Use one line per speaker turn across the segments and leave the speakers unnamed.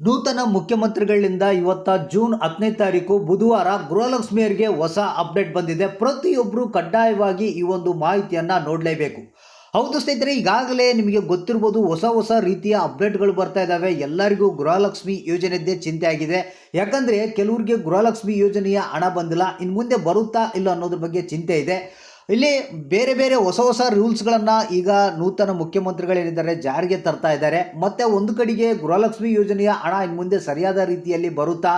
ನೂತನ ಮುಖ್ಯಮಂತ್ರಿಗಳಿಂದ ಇವತ್ತ ಜೂನ್ 10ನೇ ತಾರೀಕು ಬುಧವಾರ ಗೃಹಲಕ್ಷ್ಮಿಯರಿಗೆ ಹೊಸ ಅಪ್ಡೇಟ್ ಬಂದಿದೆ. ಪ್ರತಿಯೊಬ್ಬರು ಕಡ್ಡಾಯವಾಗಿ ಈ ಒಂದು ಮಾಹಿತಿಯನ್ನು ನೋಡಲೇಬೇಕು. ಹೌದು ಸ್ನೇಹಿತರೆ, ಈಗಾಗಲೇ ನಿಮಗೆ ಗೊತ್ತಿರ್ಬೋದು, ಹೊಸ ಹೊಸ ರೀತಿಯ ಅಪ್ಡೇಟ್ಗಳು ಬರ್ತಾ ಇದ್ದಾವೆ. ಎಲ್ಲರಿಗೂ ಗೃಹಲಕ್ಷ್ಮಿ ಯೋಜನೆದ್ದೇ ಚಿಂತೆ ಆಗಿದೆ. ಯಾಕಂದರೆ ಕೆಲವರಿಗೆ ಗೃಹಲಕ್ಷ್ಮಿ ಯೋಜನೆಯ ಹಣ ಬಂದಿಲ್ಲ, ಇನ್ನು ಮುಂದೆ ಬರುತ್ತಾ ಇಲ್ಲ ಅನ್ನೋದ್ರ ಬಗ್ಗೆ ಚಿಂತೆ ಇದೆ. ಇಲ್ಲಿ ಬೇರೆ ಬೇರೆ ಹೊಸ ಹೊಸ ರೂಲ್ಸ್ಗಳನ್ನು ಈಗ ನೂತನ ಮುಖ್ಯಮಂತ್ರಿಗಳೇನಿದ್ದಾರೆ ಜಾರಿಗೆ ತರ್ತಾ ಇದ್ದಾರೆ. ಮತ್ತು ಒಂದು ಕಡೆಗೆ ಗೃಹಲಕ್ಷ್ಮಿ ಯೋಜನೆಯ ಹಣ ಇನ್ನು ಮುಂದೆ ಸರಿಯಾದ ರೀತಿಯಲ್ಲಿ ಬರುತ್ತಾ,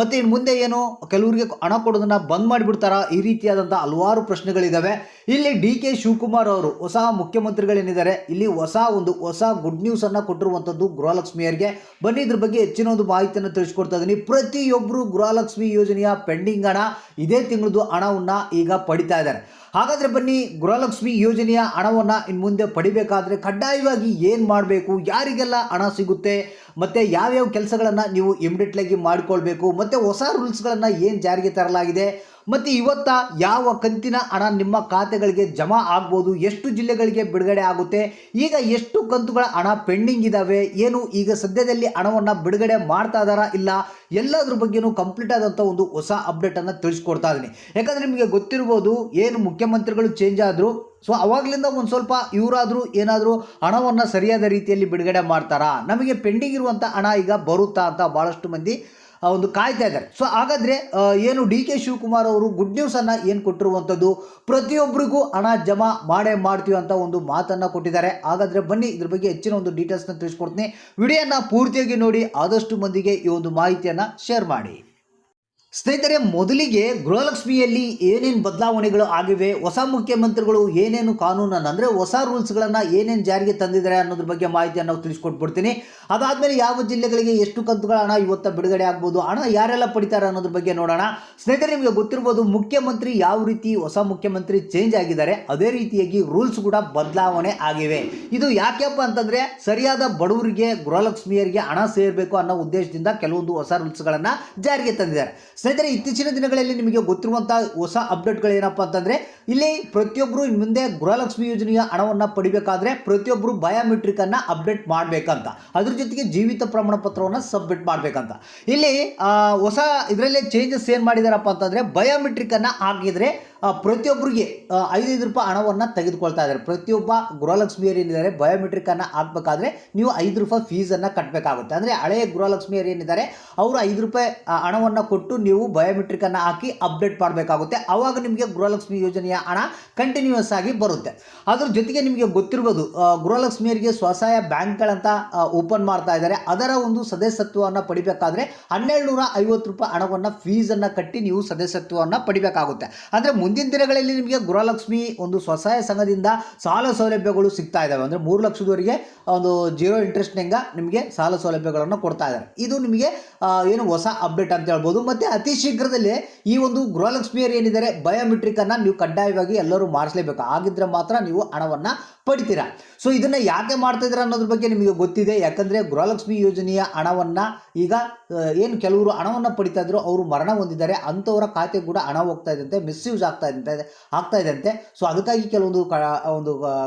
ಮತ್ತು ಇನ್ನು ಮುಂದೆ ಏನು ಕೆಲವರಿಗೆ ಹಣ ಕೊಡೋದನ್ನು ಬಂದ್ ಮಾಡಿಬಿಡ್ತಾರಾ, ಈ ರೀತಿಯಾದಂಥ ಹಲವಾರು ಪ್ರಶ್ನೆಗಳಿದ್ದಾವೆ. ಇಲ್ಲಿ ಡಿ.ಕೆ. ಶಿವಕುಮಾರ್ ಅವರು ಹೊಸ ಮುಖ್ಯಮಂತ್ರಿಗಳೇನಿದ್ದಾರೆ, ಇಲ್ಲಿ ಹೊಸ ಗುಡ್ ನ್ಯೂಸನ್ನು ಕೊಟ್ಟಿರುವಂಥದ್ದು ಗೃಹಲಕ್ಷ್ಮಿಯರಿಗೆ. ಬನ್ನಿ ಇದ್ರ ಬಗ್ಗೆ ಹೆಚ್ಚಿನ ಒಂದು ಮಾಹಿತಿಯನ್ನು ತಿಳಿಸ್ಕೊಡ್ತಾ ಇದ್ದೀನಿ. ಪ್ರತಿಯೊಬ್ಬರು ಗೃಹಲಕ್ಷ್ಮಿ ಯೋಜನೆಯ ಪೆಂಡಿಂಗ್ ಹಣ ಇದೇ ತಿಂಗಳದು ಹಣವನ್ನು ಈಗ ಪಡಿತಾ ಇದ್ದಾರೆ. ಹಾಗಾದರೆ ಬನ್ನಿ, ಗೃಹಲಕ್ಷ್ಮಿ ಯೋಜನೆಯ ಹಣವನ್ನು ಇನ್ನು ಮುಂದೆ ಪಡಿಬೇಕಾದ್ರೆ ಕಡ್ಡಾಯವಾಗಿ ಏನು ಮಾಡಬೇಕು, ಯಾರಿಗೆಲ್ಲ ಹಣ ಸಿಗುತ್ತೆ, ಮತ್ತು ಯಾವ್ಯಾವ ಕೆಲಸಗಳನ್ನು ನೀವು ಇಮಿಡಿಯೇಟ್ಲಾಗಿ ಮಾಡಿಕೊಳ್ಬೇಕು, ಮತ್ತು ಹೊಸ ರೂಲ್ಸ್ಗಳನ್ನು ಏನು ಜಾರಿಗೆ ತರಲಾಗಿದೆ, ಮತ್ತು ಇವತ್ತ ಯಾವ ಕಂತಿನ ಹಣ ನಿಮ್ಮ ಖಾತೆಗಳಿಗೆ ಜಮಾ ಆಗ್ಬೋದು, ಎಷ್ಟು ಜಿಲ್ಲೆಗಳಿಗೆ ಬಿಡುಗಡೆ ಆಗುತ್ತೆ, ಈಗ ಎಷ್ಟು ಕಂತುಗಳ ಹಣ ಪೆಂಡಿಂಗ್ ಇದ್ದಾವೆ, ಏನು ಈಗ ಸದ್ಯದಲ್ಲಿ ಹಣವನ್ನು ಬಿಡುಗಡೆ ಮಾಡ್ತಾ ಇದ್ದಾರಾ ಇಲ್ಲ, ಎಲ್ಲದ್ರ ಬಗ್ಗೆಯೂ ಕಂಪ್ಲೀಟ್ ಆದಂಥ ಒಂದು ಹೊಸ ಅಪ್ಡೇಟನ್ನು ತಿಳಿಸ್ಕೊಡ್ತಾ ಇದ್ದೀನಿ. ಯಾಕಂದರೆ ನಿಮಗೆ ಗೊತ್ತಿರ್ಬೋದು, ಏನು ಮುಖ್ಯಮಂತ್ರಿಗಳು ಚೇಂಜ್ ಆದರು, ಸೊ ಅವಾಗಲಿಂದ ಒಂದು ಸ್ವಲ್ಪ ಇವರಾದರೂ ಏನಾದರೂ ಹಣವನ್ನು ಸರಿಯಾದ ರೀತಿಯಲ್ಲಿ ಬಿಡುಗಡೆ ಮಾಡ್ತಾರಾ, ನಮಗೆ ಪೆಂಡಿಂಗ್ ಇರುವಂಥ ಹಣ ಈಗ ಬರುತ್ತಾ ಅಂತ ಭಾಳಷ್ಟು ಮಂದಿ ಒಂದು ಕಾಯ್ತಾ ಇದ್ದಾರೆ. ಸೊ ಹಾಗಾದರೆ ಏನು ಡಿ.ಕೆ. ಶಿವಕುಮಾರ್ ಅವರು ಗುಡ್ ನ್ಯೂಸನ್ನು ಏನು ಕೊಟ್ಟಿರುವಂಥದ್ದು, ಪ್ರತಿಯೊಬ್ಬರಿಗೂ ಹಣ ಜಮಾ ಮಾಡ್ತೀವಿ ಅಂತ ಒಂದು ಮಾತನ್ನು ಕೊಟ್ಟಿದ್ದಾರೆ. ಹಾಗಾದರೆ ಬನ್ನಿ ಇದ್ರ ಬಗ್ಗೆ ಹೆಚ್ಚಿನ ಒಂದು ಡೀಟೇಲ್ಸ್ನ ತಿಳಿಸ್ಕೊಡ್ತೀನಿ. ವಿಡಿಯೋನ ಪೂರ್ತಿಯಾಗಿ ನೋಡಿ, ಆದಷ್ಟು ಮಂದಿಗೆ ಈ ಒಂದು ಮಾಹಿತಿಯನ್ನು ಶೇರ್ ಮಾಡಿ. ಸ್ನೇಹಿತರೆ, ಮೊದಲಿಗೆ ಗೃಹಲಕ್ಷ್ಮಿಯಲ್ಲಿ ಏನೇನು ಬದಲಾವಣೆಗಳು ಆಗಿವೆ, ಹೊಸ ಮುಖ್ಯಮಂತ್ರಿಗಳು ಏನೇನು ಕಾನೂನನ್ನು ಅಂದರೆ ಹೊಸ ರೂಲ್ಸ್ಗಳನ್ನು ಏನೇನು ಜಾರಿಗೆ ತಂದಿದ್ದಾರೆ ಅನ್ನೋದ್ರ ಬಗ್ಗೆ ಮಾಹಿತಿಯನ್ನು ತಿಳಿಸ್ಕೊಟ್ಬಿಡ್ತೀನಿ. ಅದಾದಮೇಲೆ ಯಾವ ಜಿಲ್ಲೆಗಳಿಗೆ ಎಷ್ಟು ಕಂತುಗಳ ಹಣ ಇವತ್ತು ಬಿಡುಗಡೆ ಆಗ್ಬೋದು, ಹಣ ಯಾರೆಲ್ಲ ಪಡಿತಾರೆ ಅನ್ನೋದ್ರ ಬಗ್ಗೆ ನೋಡೋಣ. ಸ್ನೇಹಿತರೆ, ನಿಮಗೆ ಗೊತ್ತಿರ್ಬೋದು, ಮುಖ್ಯಮಂತ್ರಿ ಯಾವ ರೀತಿ ಹೊಸ ಮುಖ್ಯಮಂತ್ರಿ ಚೇಂಜ್ ಆಗಿದ್ದಾರೆ, ಅದೇ ರೀತಿಯಾಗಿ ರೂಲ್ಸ್ ಕೂಡ ಬದಲಾವಣೆ ಆಗಿವೆ. ಇದು ಯಾಕೆಪ್ಪ ಅಂತಂದರೆ, ಸರಿಯಾದ ಬಡವರಿಗೆ ಗೃಹಲಕ್ಷ್ಮಿಯರಿಗೆ ಹಣ ಸೇರಬೇಕು ಅನ್ನೋ ಉದ್ದೇಶದಿಂದ ಕೆಲವೊಂದು ಹೊಸ ರೂಲ್ಸ್ಗಳನ್ನು ಜಾರಿಗೆ ತಂದಿದ್ದಾರೆ. ಸ್ನೇಹಿತರೆ, ಇತ್ತೀಚಿನ ದಿನಗಳಲ್ಲಿ ನಿಮಗೆ ಗೊತ್ತಿರುವಂಥ ಹೊಸ ಅಪ್ಡೇಟ್ಗಳು ಏನಪ್ಪ ಅಂತಂದರೆ, ಇಲ್ಲಿ ಪ್ರತಿಯೊಬ್ಬರು ಇನ್ನು ಮುಂದೆ ಗೃಹಲಕ್ಷ್ಮಿ ಯೋಜನೆಯ ಹಣವನ್ನು ಪಡಿಬೇಕಾದ್ರೆ ಪ್ರತಿಯೊಬ್ಬರು ಬಯೋಮೆಟ್ರಿಕನ್ನು ಅಪ್ಡೇಟ್ ಮಾಡಬೇಕಂತ, ಅದ್ರ ಜೊತೆಗೆ ಜೀವಿತ ಪ್ರಮಾಣ ಪತ್ರವನ್ನು ಸಬ್ಮಿಟ್ ಮಾಡಬೇಕಂತ. ಇಲ್ಲಿ ಹೊಸ ಇದರಲ್ಲೇ ಚೇಂಜಸ್ ಏನು ಮಾಡಿದಾರಪ್ಪ ಅಂತಂದರೆ, ಬಯೋಮೆಟ್ರಿಕನ್ನು ಹಾಕಿದರೆ ಪ್ರತಿಯೊಬ್ಬರಿಗೆ 5 ರೂಪಾಯಿ ಹಣವನ್ನು ತೆಗೆದುಕೊಳ್ತಾ ಇದ್ದಾರೆ. ಪ್ರತಿಯೊಬ್ಬ ಗೃಹಲಕ್ಷ್ಮಿಯರು ಏನಿದ್ದಾರೆ ಬಯೋಮೆಟ್ರಿಕನ್ನು ಹಾಕಬೇಕಾದ್ರೆ ನೀವು 5 ರೂಪಾಯಿ ಫೀಸನ್ನು ಕಟ್ಟಬೇಕಾಗುತ್ತೆ. ಅಂದರೆ ಹಳೆಯ ಗೃಹಲಕ್ಷ್ಮಿಯರು ಏನಿದ್ದಾರೆ ಅವರು 5 ರೂಪಾಯಿ ಹಣವನ್ನು ಕೊಟ್ಟು ನೀವು ಬಯೋಮೆಟ್ರಿಕನ್ನು ಹಾಕಿ ಅಪ್ಡೇಟ್ ಮಾಡಬೇಕಾಗುತ್ತೆ. ಆವಾಗ ನಿಮಗೆ ಗೃಹಲಕ್ಷ್ಮಿ ಯೋಜನೆಯ ಹಣ ಕಂಟಿನ್ಯೂಸ್ ಆಗಿ ಬರುತ್ತೆ. ಅದ್ರ ಜೊತೆಗೆ ನಿಮಗೆ ಗೊತ್ತಿರ್ಬೋದು, ಗೃಹಲಕ್ಷ್ಮಿಯರಿಗೆ ಸ್ವಸಹಾಯ ಬ್ಯಾಂಕ್ಗಳಂತ ಓಪನ್ ಮಾಡ್ತಾ ಇದ್ದಾರೆ. ಅದರ ಒಂದು ಸದಸ್ಯತ್ವವನ್ನು ಪಡಿಬೇಕಾದ್ರೆ 1250 ರೂಪಾಯಿ ಹಣವನ್ನು ಫೀಸನ್ನು ಕಟ್ಟಿ ನೀವು ಸದಸ್ಯತ್ವವನ್ನು ಪಡಿಬೇಕಾಗುತ್ತೆ. ಅಂದರೆ ಮುಂದಿನ ದಿನಗಳಲ್ಲಿ ನಿಮಗೆ ಗೃಹಲಕ್ಷ್ಮಿ ಒಂದು ಸ್ವಸಹಾಯ ಸಂಘದಿಂದ ಸಾಲ ಸೌಲಭ್ಯಗಳು ಸಿಗ್ತಾ ಇದ್ದಾವೆ. ಅಂದರೆ 3 ಲಕ್ಷದವರೆಗೆ ಒಂದು 0 ಇಂಟ್ರೆಸ್ಟ್ನಿಂದ ನಿಮಗೆ ಸಾಲ ಸೌಲಭ್ಯಗಳನ್ನು ಕೊಡ್ತಾ ಇದ್ದಾರೆ. ಇದು ನಿಮಗೆ ಏನು ಹೊಸ ಅಪ್ಡೇಟ್ ಅಂತ ಹೇಳ್ಬೋದು. ಮತ್ತು ಅತಿ ಶೀಘ್ರದಲ್ಲೇ ಈ ಒಂದು ಗೃಹಲಕ್ಷ್ಮಿಯರು ಏನಿದ್ದಾರೆ ಬಯೋಮೆಟ್ರಿಕನ್ನು ನೀವು ಕಡ್ಡಾಯವಾಗಿ ಎಲ್ಲರೂ ಮಾಡಿಸಲೇಬೇಕು. ಆಗಿದ್ದರೆ ಮಾತ್ರ ನೀವು ಹಣವನ್ನು ಪಡಿತೀರಾ. ಸೊ ಇದನ್ನು ಯಾಕೆ ಮಾಡ್ತಾ ಇದ್ದೀರಾ ಅನ್ನೋದ್ರ ಬಗ್ಗೆ ನಿಮಗೆ ಗೊತ್ತಿದೆ. ಯಾಕಂದರೆ ಗೃಹಲಕ್ಷ್ಮಿ ಯೋಜನೆಯ ಹಣವನ್ನು ಈಗ ಏನು ಕೆಲವರು ಹಣವನ್ನು ಪಡಿತಾ ಇದ್ರು, ಅವರು ಮರಣ ಹೊಂದಿದ್ದಾರೆ, ಅಂಥವರ ಖಾತೆಗೆ ಕೂಡ ಹಣ ಹೋಗ್ತಾ ಇದ್ದಂತೆ, ಮಿಸ್ಯೂಸ್ ಆಗ್ತಾ ಇದ್ದಂತೆ. ಸೊ ಅದಕ್ಕಾಗಿ ಕೆಲವೊಂದು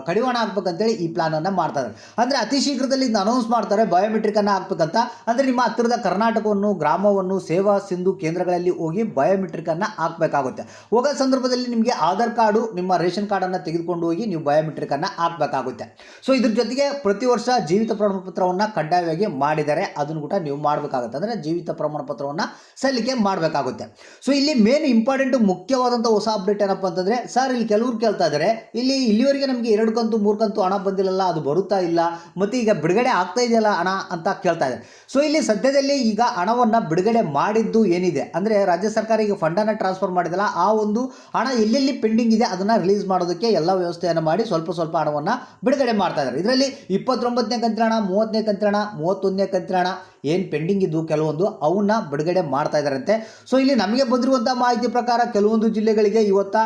ಕಡಿವಾಣ ಹಾಕ್ಬೇಕಂತೇಳಿ ಈ ಪ್ಲಾನನ್ನು ಮಾಡ್ತಾ ಇದ್ದಾರೆ. ಅಂದರೆ ಅತಿ ಶೀಘ್ರದಲ್ಲಿ ಇದನ್ನ ಅನೌನ್ಸ್ ಮಾಡ್ತಾರೆ, ಬಯೋಮೆಟ್ರಿಕನ್ನು ಹಾಕ್ಬೇಕಂತ. ಅಂದರೆ ನಿಮ್ಮ ಹತ್ತಿರದ ಕರ್ನಾಟಕವನ್ನು, ಗ್ರಾಮವನ್ನು, ಸೇವಾ ಸಿಂಧು ಕೇಂದ್ರಗಳಲ್ಲಿ ಹೋಗಿ ಬಯೋಮೆಟ್ರಿಕನ್ನು ಹಾಕಬೇಕಾಗುತ್ತೆ. ಹೋಗೋ ಸಂದರ್ಭದಲ್ಲಿ ನಿಮಗೆ ಆಧಾರ್ ಕಾರ್ಡು, ನಿಮ್ಮ ರೇಷನ್ ಕಾರ್ಡನ್ನು ತೆಗೆದುಕೊಂಡು ಹೋಗಿ ನೀವು ಬಯೋಮೆಟ್ರಿಕನ್ನು ಹಾಕಬೇಕಾಗುತ್ತೆ. ಸೊ ಇದ್ರ ಜೊತೆಗೆ ಪ್ರತಿ ವರ್ಷ ಜೀವಿತ ಪ್ರಮಾಣ ಪತ್ರವನ್ನು ಕಡ್ಡಾಯವಾಗಿ ಮಾಡಿದ್ದಾರೆ, ಅದನ್ನು ಕೂಡ ನೀವು ಮಾಡಬೇಕಾಗುತ್ತೆ. ಅಂದರೆ ಜೀವಿತ ಪ್ರಮಾಣ ಪತ್ರವನ್ನು ಸಲ್ಲಿಕೆ ಮಾಡಬೇಕಾಗುತ್ತೆ. ಸೊ ಇಲ್ಲಿ ಮೇನ್ ಇಂಪಾರ್ಟೆಂಟ್ ಮುಖ್ಯವಾದಂಥ ಹೊಸ ಅಪ್ಡೇಟ್ ಏನಪ್ಪ ಅಂತಂದರೆ, ಸರ್ ಇಲ್ಲಿ ಕೆಲವರು ಕೇಳ್ತಾ ಇದ್ದಾರೆ, ಇಲ್ಲಿವರೆಗೆ ನಮಗೆ 2 ಕಂತು 3 ಕಂತು ಹಣ ಬಂದಿಲ್ಲಲ್ಲ, ಅದು ಬರುತ್ತಾ ಇಲ್ಲ, ಮತ್ತು ಈಗ ಬಿಡುಗಡೆ ಆಗ್ತಾ ಇದೆಯಲ್ಲ ಹಣ ಅಂತ ಕೇಳ್ತಾ ಇದೆ. ಸೊ ಇಲ್ಲಿ ಸದ್ಯದಲ್ಲಿ ಈಗ ಹಣವನ್ನು ಬಿಡುಗಡೆ ಮಾಡಿದ್ದು ಏನಿದೆ ಅಂದರೆ, ರಾಜ್ಯ ಸರ್ಕಾರ ಈಗ ಫಂಡನ್ನು ಟ್ರಾನ್ಸ್ಫರ್ ಮಾಡಿದಲ್ಲ, ಆ ಒಂದು ಹಣ ಎಲ್ಲೆಲ್ಲಿ ಪೆಂಡಿಂಗ್ ಇದೆ ಅದನ್ನು ರಿಲೀಸ್ ಮಾಡೋದಕ್ಕೆ ಎಲ್ಲ ವ್ಯವಸ್ಥೆಯನ್ನು ಮಾಡಿ ಸ್ವಲ್ಪ ಹಣವನ್ನು ಬಿಡುಗಡೆ ಮಾಡ್ತಾ ಇದ್ದಾರೆ. ಇದರಲ್ಲಿ 29ನೇ ಕಂತಿನ ಹಣ, 30ನೇ ಕಂತಿನ ಹಣ, 31ನೇ ಕಂತಿನ ಹಣ ಏನು ಪೆಂಡಿಂಗ್ ಇದ್ದು ಕೆಲವೊಂದು ಅವನ್ನ ಬಿಡುಗಡೆ ಮಾಡ್ತಾ ಇದ್ದಾರಂತೆ. ಸೊ ಇಲ್ಲಿ ನಮಗೆ ಬಂದಿರುವಂಥ ಮಾಹಿತಿ ಪ್ರಕಾರ ಕೆಲವೊಂದು ಜಿಲ್ಲೆಗಳಿಗೆ ಇವತ್ತು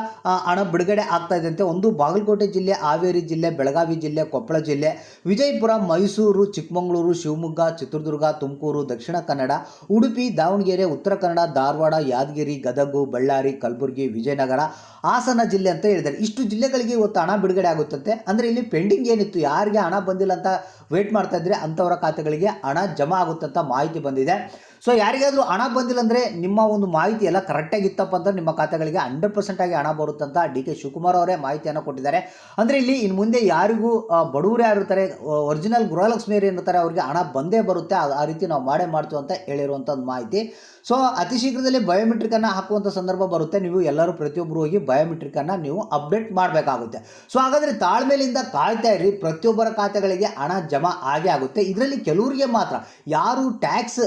ಹಣ ಬಿಡುಗಡೆ ಆಗ್ತಾ ಇದ್ದಂತೆ ಒಂದು ಬಾಗಲಕೋಟೆ ಜಿಲ್ಲೆ, ಹಾವೇರಿ ಜಿಲ್ಲೆ, ಬೆಳಗಾವಿ ಜಿಲ್ಲೆ, ಕೊಪ್ಪಳ ಜಿಲ್ಲೆ, ವಿಜಯಪುರ, ಮೈಸೂರು, ಚಿಕ್ಕಮಗಳೂರು, ಶಿವಮೊಗ್ಗ, ಚಿತ್ರದುರ್ಗ, ತುಮಕೂರು, ದಕ್ಷಿಣ ಕನ್ನಡ, ಉಡುಪಿ, ದಾವಣಗೆರೆ, ಉತ್ತರ ಕನ್ನಡ, ಧಾರವಾಡ, ಯಾದಗಿರಿ, ಗದಗ, ಬಳ್ಳಾರಿ, ಕಲಬುರಗಿ, ವಿಜಯನಗರ, ಹಾಸನ ಜಿಲ್ಲೆ ಅಂತ ಹೇಳಿದ್ದಾರೆ. ಇಷ್ಟು ಜಿಲ್ಲೆಗಳಿಗೆ ಇವತ್ತು ಹಣ ಬಿಡುಗಡೆ ಆಗುತ್ತಂತೆ. ಅಂದರೆ ಇಲ್ಲಿ ಪೆಂಡಿಂಗ್ ಏನಿತ್ತು, ಯಾರಿಗೆ ಹಣ ಬಂದಿಲ್ಲ ಅಂತ ವೇಟ್ ಮಾಡ್ತಾ ಇದ್ರೆ ಅಂಥವರ ಖಾತೆಗಳಿಗೆ ಹಣ ಜಮಾ ಆಗುತ್ತಂತ ಮಾಹಿತಿ ಬಂದಿದೆ. ಸೊ ಯಾರಿಗಾದರೂ ಹಣ ಬಂದಿಲ್ಲ ಅಂದರೆ ನಿಮ್ಮ ಒಂದು ಮಾಹಿತಿ ಎಲ್ಲ ಕರೆಕ್ಟಾಗಿತ್ತಪ್ಪ ಅಂತ ನಿಮ್ಮ ಖಾತೆಗಳಿಗೆ 100% ಆಗಿ ಹಣ ಬರುತ್ತಂತ ಡಿ ಕೆ ಶಿವಕುಮಾರ್ ಅವರೇ ಮಾಹಿತಿಯನ್ನು ಕೊಟ್ಟಿದ್ದಾರೆ. ಅಂದರೆ ಇಲ್ಲಿ ಇನ್ನು ಮುಂದೆ ಯಾರಿಗೂ ಬಡವರು ಯಾರಿರ್ತಾರೆ, ಒರಿಜಿನಲ್ ಗೃಹಲಕ್ಷ್ಮಿಯರು ಏನಿರ್ತಾರೆ ಅವ್ರಿಗೆ ಹಣ ಬಂದೇ ಬರುತ್ತೆ, ಆ ರೀತಿ ನಾವು ಮಾಡೇ ಮಾಡ್ತೀವಿ ಅಂತ ಹೇಳಿರುವಂಥ ಒಂದು ಮಾಹಿತಿ. ಸೊ ಅತಿ ಶೀಘ್ರದಲ್ಲಿ ಬಯೋಮೆಟ್ರಿಕನ್ನು ಹಾಕುವಂಥ ಸಂದರ್ಭ ಬರುತ್ತೆ. ನೀವು ಎಲ್ಲರೂ ಪ್ರತಿಯೊಬ್ಬರು ಹೋಗಿ ಬಯೋಮೆಟ್ರಿಕನ್ನು ನೀವು ಅಪ್ಡೇಟ್ ಮಾಡಬೇಕಾಗುತ್ತೆ. ಸೊ ಹಾಗಾದರೆ ತಾಳ್ಮೆಯಿಂದ ಕಾಯ್ತಾ ಇರಿ, ಪ್ರತಿಯೊಬ್ಬರ ಖಾತೆಗಳಿಗೆ ಹಣ ಜಮಾ ಆಗೇ ಆಗುತ್ತೆ. ಇದರಲ್ಲಿ ಕೆಲವರಿಗೆ ಮಾತ್ರ, ಯಾರು ಟ್ಯಾಕ್ಸ್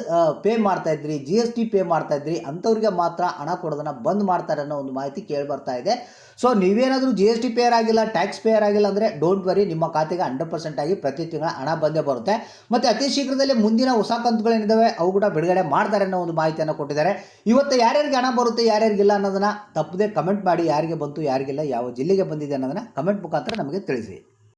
ಪೇ ಮಾಡ್ತಾ ಇದ್ರಿ, GST ಪೇ ಮಾಡ್ತಾ ಇದ್ರಿ ಅಂಥವ್ರಿಗೆ ಮಾತ್ರ ಹಣ ಕೊಡೋದನ್ನು ಬಂದ್ ಮಾಡ್ತಾರೆ ಅನ್ನೋ ಒಂದು ಮಾಹಿತಿ ಕೇಳಿ ಬರ್ತಾ ಇದೆ. ಸೊ ನೀವೇನಾದರೂ GST ಪೇಯರ್ ಆಗಿಲ್ಲ, ಟ್ಯಾಕ್ಸ್ ಪೇಯರ್ ಆಗಿಲ್ಲ ಅಂದರೆ ಡೋಂಟ್ ವರಿ, ನಿಮ್ಮ ಖಾತೆಗೆ 100% ಆಗಿ ಪ್ರತಿ ತಿಂಗಳ ಹಣ ಬಂದೇ ಬರುತ್ತೆ. ಮತ್ತು ಅತಿ ಶೀಘ್ರದಲ್ಲಿ ಮುಂದಿನ ಹೊಸ ಕಂತುಗಳೇನಿದ್ದಾವೆ ಅವು ಕೂಡ ಬಿಡುಗಡೆ ಮಾಡ್ತಾರೆ ಅನ್ನೋ ಒಂದು ಮಾಹಿತಿಯನ್ನು ಕೊಟ್ಟಿದ್ದಾರೆ. ಇವತ್ತು ಯಾರ್ಯಾರಿಗೆ ಹಣ ಬರುತ್ತೆ, ಯಾರ್ಯಾರಿಗಿಲ್ಲ ಅನ್ನೋದನ್ನು ತಪ್ಪದೆ ಕಮೆಂಟ್ ಮಾಡಿ. ಯಾರಿಗೆ ಬಂತು, ಯಾರಿಗಿಲ್ಲ, ಯಾವ ಜಿಲ್ಲೆಗೆ ಬಂದಿದೆ ಅನ್ನೋದನ್ನು ಕಮೆಂಟ್ ಮುಖಾಂತರ ನಮಗೆ ತಿಳಿಸಿ.